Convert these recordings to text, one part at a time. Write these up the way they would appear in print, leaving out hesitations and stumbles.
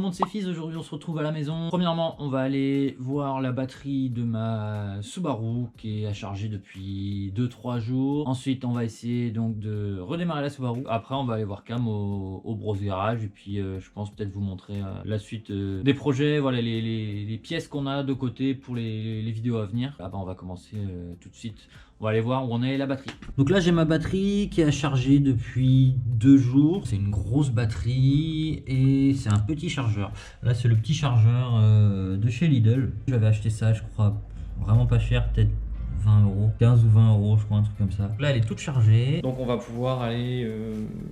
monde, c'est Fizz. Aujourd'hui on se retrouve à la maison. Premièrement on va aller voir la batterie de ma Subaru qui est à charger depuis 2-3 jours. Ensuite on va essayer donc de redémarrer la Subaru. Après on va aller voir Cam au Bros Garage. Et puis je pense peut-être vous montrer la suite des projets. Voilà les pièces qu'on a de côté pour les vidéos à venir. Là-bas on va commencer tout de suite. On va aller voir où on est la batterie. Donc là j'ai ma batterie qui est à charger depuis 2 jours. C'est une grosse batterie et c'est un petit chargeur. Là c'est le petit chargeur de chez Lidl. J'avais acheté ça je crois vraiment pas cher, peut-être 20 euros, 15 ou 20 euros je crois, un truc comme ça. Là elle est toute chargée. Donc on va pouvoir aller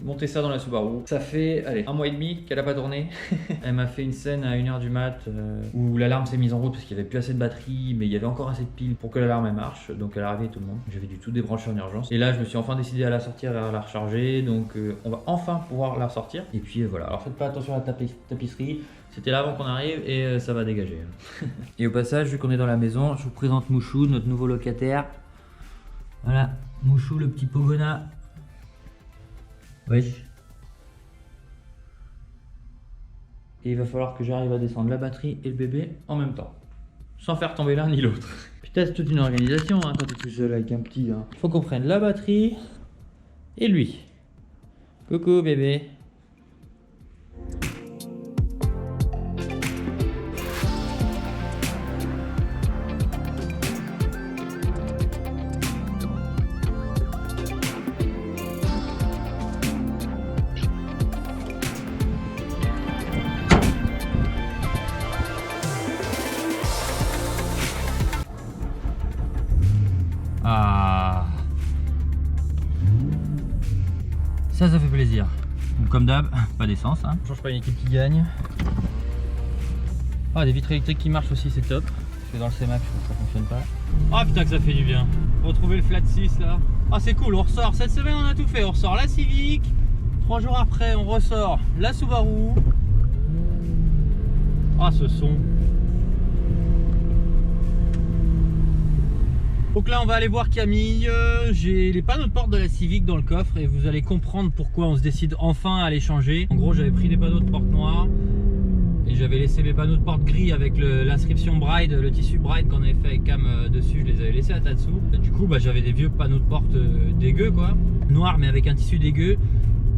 monter ça dans la Subaru. Ça fait allez, 1 mois et demi qu'elle a pas tourné. Elle m'a fait une scène à 1h du mat où l'alarme s'est mise en route parce qu'il n'y avait plus assez de batterie, mais il y avait encore assez de piles pour que l'alarme marche. Donc elle a réveillé tout le monde. J'avais dû tout débrancher en urgence. Et là je me suis enfin décidé à la sortir et à la recharger. Donc on va enfin pouvoir la ressortir. Et puis voilà, alors faites pas attention à la tapisserie. C'était là avant qu'on arrive et ça va dégager. Et au passage, vu qu'on est dans la maison, je vous présente Mouchou, notre nouveau locataire. Voilà, Mouchou, le petit Pogona. Wesh. Et il va falloir que j'arrive à descendre la batterie et le bébé en même temps. Sans faire tomber l'un ni l'autre. Putain, c'est toute une organisation hein, quand tu es tout seul avec un petit. Hein. Faut qu'on prenne la batterie et lui. Coucou bébé. Ah, ça fait plaisir. Donc, comme d'hab, pas d'essence, hein. On change pas une équipe qui gagne. Ah, des vitres électriques qui marchent aussi, c'est top. Parce que dans le CMAX, ça fonctionne pas. Ah putain que ça fait du bien. Retrouver le flat 6 là. Ah c'est cool, on ressort. Cette semaine on a tout fait. On ressort la Civic. 3 jours après, on ressort la Subaru. Ah ce son. Donc là on va aller voir Camille, j'ai les panneaux de porte de la Civic dans le coffre et vous allez comprendre pourquoi on se décide enfin à les changer. En gros j'avais pris des panneaux de porte noirs et j'avais laissé mes panneaux de porte gris avec l'inscription Bride, le tissu Bride qu'on avait fait avec Cam dessus, je les avais laissés à tas dessous. Du coup bah, j'avais des vieux panneaux de porte dégueux quoi, noirs mais avec un tissu dégueu.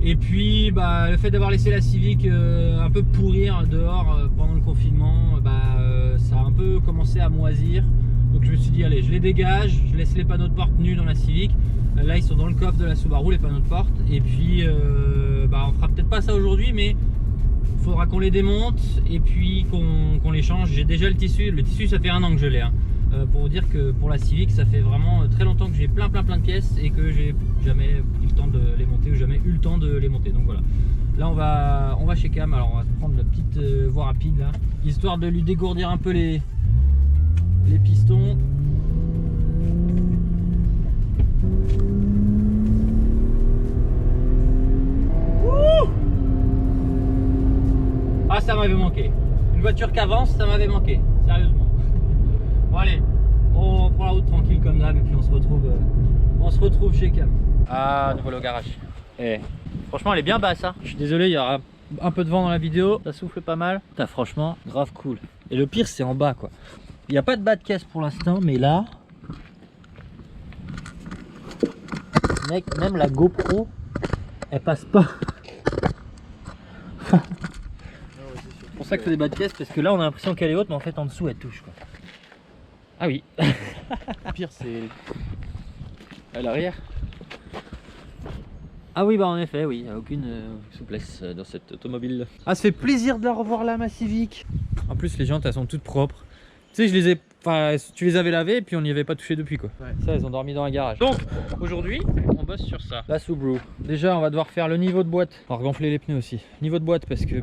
Et puis bah, le fait d'avoir laissé la Civic un peu pourrir dehors pendant le confinement, ça a un peu commencé à moisir. Donc je me suis dit allez je les dégage, je laisse les panneaux de porte nus dans la Civic. Là ils sont dans le coffre de la Subaru les panneaux de porte. Et puis on fera peut-être pas ça aujourd'hui mais il faudra qu'on les démonte et puis qu'on les change. J'ai déjà le tissu ça fait 1 an que je l'ai hein. Pour vous dire que pour la Civic ça fait vraiment très longtemps que j'ai plein de pièces et que j'ai jamais pris le temps de les monter ou jamais eu le temps de les monter. Donc voilà, là on va chez Cam. Alors on va se prendre la petite voie rapide là, histoire de lui dégourdir un peu les pistons. Ouh, ah ça m'avait manqué. Une voiture qui avance, ça m'avait manqué. Sérieusement. Bon allez, on prend la route tranquille comme d'hab et puis on se retrouve chez Cam. Ah, nous voilà au garage. Eh, franchement elle est bien basse hein. Je suis désolé, il y aura un peu de vent dans la vidéo, ça souffle pas mal. Putain, franchement, grave cool. Et le pire c'est en bas quoi. Il n'y a pas de bas de caisse pour l'instant, mais là, mec, même la GoPro, elle passe pas. C'est pour ça que c'est des bas de caisse, parce que là on a l'impression qu'elle est haute, mais en fait en dessous elle touche quoi. Ah oui. Le pire c'est à l'arrière. Ah oui bah en effet oui, il n'y a aucune souplesse dans cette automobile. Ah ça fait plaisir de la revoir là ma Civic. En plus les jantes elles sont toutes propres. Tu sais, tu les avais lavées et puis on n'y avait pas touché depuis quoi. Ouais. Ça, elles ont dormi dans un garage. Donc, aujourd'hui, on bosse sur ça. La Subaru. Déjà, on va devoir faire le niveau de boîte. On va regonfler les pneus aussi. Niveau de boîte parce que,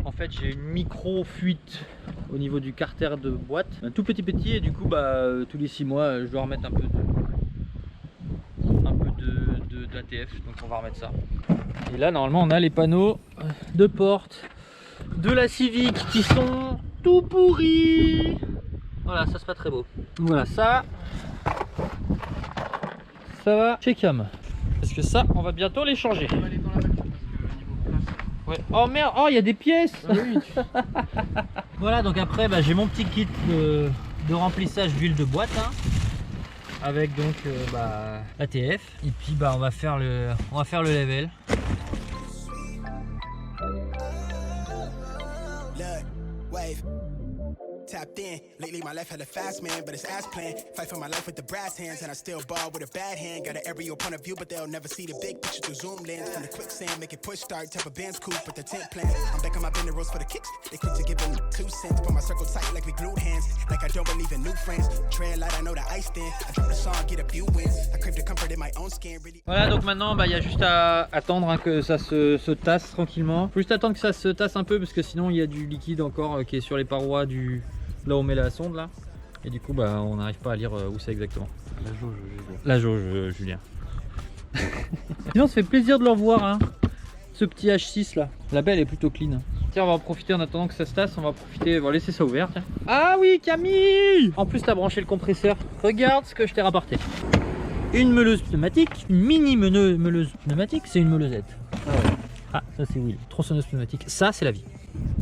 en fait, j'ai une micro fuite au niveau du carter de boîte. Un tout petit et du coup, tous les 6 mois, je dois remettre un peu d'ATF. Donc, on va remettre ça. Et là, normalement, on a les panneaux de porte de la Civic qui sont tout pourris. Voilà, ça c'est pas très beau. Voilà, ça va chez Cam. Parce que ça, on va bientôt les changer. Ouais. Oh merde, oh il y a des pièces. Ah oui. Voilà, donc après bah, j'ai mon petit kit de remplissage d'huile de boîte hein, avec donc ATF et puis bah on va faire le level. Tapped in. Lately my life had a fast man, but it's ass plan. Fight for my life with the brass hands, and I still ball with a bad hand. Got an aerial point of view, but they'll never see the big picture through zoom lens. From the quicksand, make it push start, type of Benz coupe, but the tent plan. I'm back on my bender rolls for the kicks. They quick to give them 2 cents. Put my circle tight like we glued hands. Like I don't believe in new friends. Trail light, I know the ice thin. I drop the song, get a few wins. I crave the comfort in my own skin. Really. Voilà, donc maintenant bah il y a juste à attendre hein, que ça se tasse tranquillement. Faut juste attendre que ça se tasse un peu parce que sinon il y a du liquide encore qui est sur les parois du là où on met la sonde là. Et du coup bah on n'arrive pas à lire où c'est exactement. La jauge Julien. Sinon ça fait plaisir de le revoir hein, ce petit H6 là. La belle est plutôt clean. Tiens on va en profiter en attendant que ça se tasse, on va profiter, on va laisser ça ouvert tiens. Ah oui Camille. En plus t'as branché le compresseur. Regarde ce que je t'ai rapporté. Une meuleuse pneumatique, une mini meuleuse pneumatique, c'est une meuleusette. Ah ça c'est Will, tronçonneuse pneumatique, ça c'est la vie.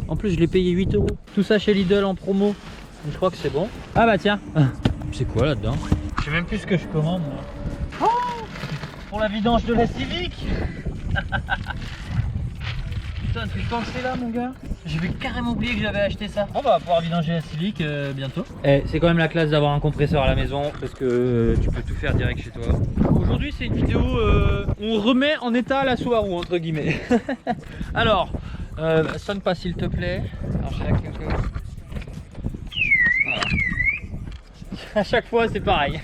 En plus je l'ai payé 8 €. Tout ça chez Lidl en promo. Je crois que c'est bon. Ah bah tiens. C'est quoi là-dedans? Je sais même plus ce que je commande moi. Oh, pour la vidange de la Civic. Putain depuis quand c'est là mon gars? J'avais carrément oublié que j'avais acheté ça. On va pouvoir vidanger la Civic bientôt. Et c'est quand même la classe d'avoir un compresseur à la maison parce que tu peux tout faire direct chez toi. Aujourd'hui c'est une vidéo où on remet en état la Subaru entre guillemets. Alors sonne pas s'il te plaît. Alors, voilà. À chaque fois c'est pareil.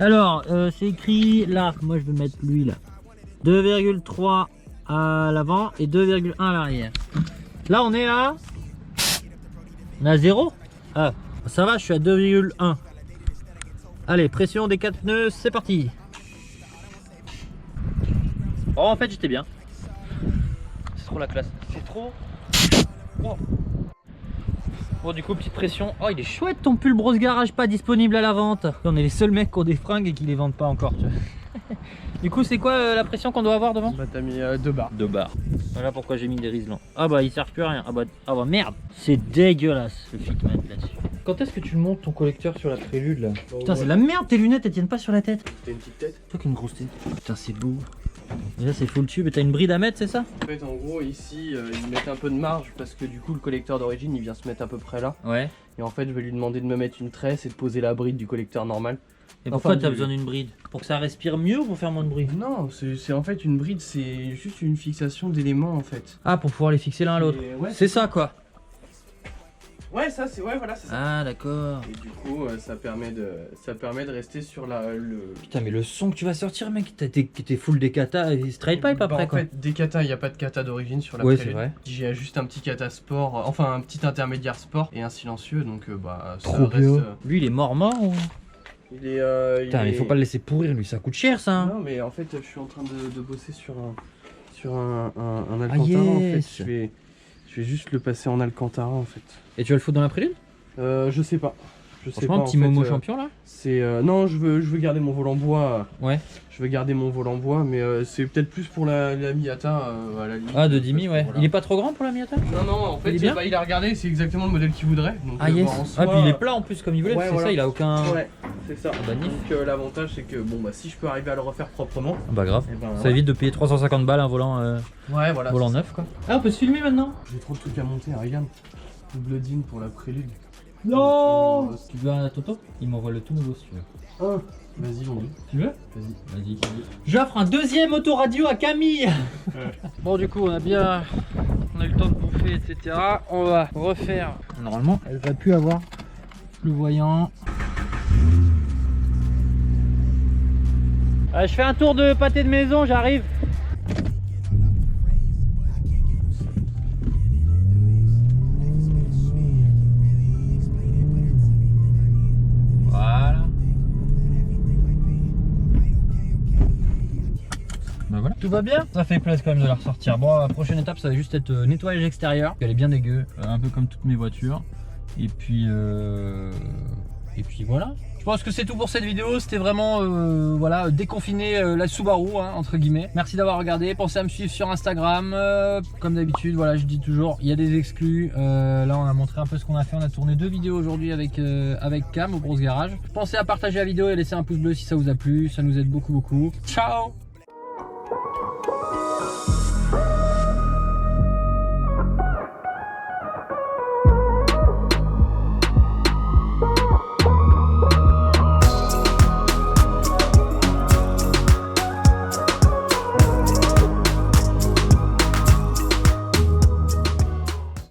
Alors c'est écrit là, moi je vais mettre lui là. 2,3 à l'avant et 2,1 à l'arrière. Là on est à 0. Ah ça va, je suis à 2,1. Allez, pression des 4 pneus, c'est parti. Oh en fait j'étais bien. C'est trop la classe. C'est trop. Wow. Bon du coup petite pression. Oh il est chouette ton pull Brosse Garage, pas disponible à la vente. On est les seuls mecs qui ont des fringues et qui les vendent pas encore tu vois. Du coup c'est quoi la pression qu'on doit avoir devant? Bah t'as mis 2 barres. 2 barres. Voilà pourquoi j'ai mis des riselants. Ah bah il sert plus à rien. Ah bah merde. C'est dégueulasse le fitment là-dessus. Quand est-ce que tu montes ton collecteur sur la prélude là? Putain c'est de la merde, tes lunettes elles tiennent pas sur la tête. T'as une petite tête? Toi qui as une grosse tête. Putain c'est beau. Déjà c'est full tube et t'as une bride à mettre c'est ça? En fait en gros ici ils mettent un peu de marge parce que du coup le collecteur d'origine il vient se mettre à peu près là. Ouais. Et en fait je vais lui demander de me mettre une tresse et de poser la bride du collecteur normal. Et pourquoi Enfin, t'as besoin d'une bride? Pour que ça respire mieux ou pour faire moins de bruit? Non, c'est en fait une bride, c'est juste une fixation d'éléments en fait. Ah pour pouvoir les fixer l'un à l'autre. Ouais, c'est ça quoi. Ouais ça c'est voilà c'est ça. Ah d'accord. Et du coup ça permet de rester sur le. Putain mais le son que tu vas sortir mec, t'es full des kata et straight pipe après en quoi. En fait des kata, il n'y a pas de kata d'origine sur la ouais, prélude. c'est vrai. J'ai juste un petit kata sport, enfin un petit intermédiaire sport et un silencieux donc bah ça trop reste. bien. Lui il est mort ou... Il est. Putain mais il faut pas le laisser pourrir lui, ça coûte cher ça. Hein. Non mais en fait je suis en train de bosser sur un Alcantara en fait. Je vais juste le passer en Alcantara en fait. Et tu vas le foutre dans la prélude? Je sais pas. Franchement, petit Momo champion là. C'est non, je veux garder mon vol en bois. Ouais. Je veux garder mon vol en bois, mais c'est peut-être plus pour la Miata à la limite. Ah de Dimi ouais. Voilà. Il est pas trop grand pour la Miata? Non en fait il a regardé, c'est exactement le modèle qu'il voudrait. Donc, ah yes. Bon, Ah puis il est plat en plus comme il voulait. Ouais, c'est voilà. ça, il a aucun. Ouais, c'est ça. Bah, donc l'avantage c'est que bon bah si je peux arriver à le refaire proprement. Bah grave. Ben, ça évite de payer 350 balles un volant. Ouais voilà. Volant neuf quoi. Ah on peut se filmer maintenant? J'ai trop de trucs à monter, regarde. Double din pour la prélude. Non. Tu veux un Toto? Il m'envoie le tout nouveau si tu veux. Vas-y mon dieu. Tu veux? Vas-y. J'offre un deuxième autoradio à Camille. Bon du coup on a eu le temps de bouffer etc. On va refaire. Normalement elle va plus avoir le voyant. Je fais un tour de pâté de maison, j'arrive. Bah voilà. Tout va bien. Ça fait plaisir quand même de la ressortir. Bon la prochaine étape ça va juste être nettoyage extérieur. Elle est bien dégueu, un peu comme toutes mes voitures. Et puis voilà. Je pense que c'est tout pour cette vidéo. C'était vraiment voilà, déconfiner la Subaru hein, entre guillemets. Merci d'avoir regardé. Pensez à me suivre sur Instagram. Comme d'habitude, voilà, je dis toujours, il y a des exclus. Là, on a montré un peu ce qu'on a fait. On a tourné 2 vidéos aujourd'hui avec Cam au Bros Garage. Pensez à partager la vidéo et laisser un pouce bleu si ça vous a plu. Ça nous aide beaucoup. Ciao.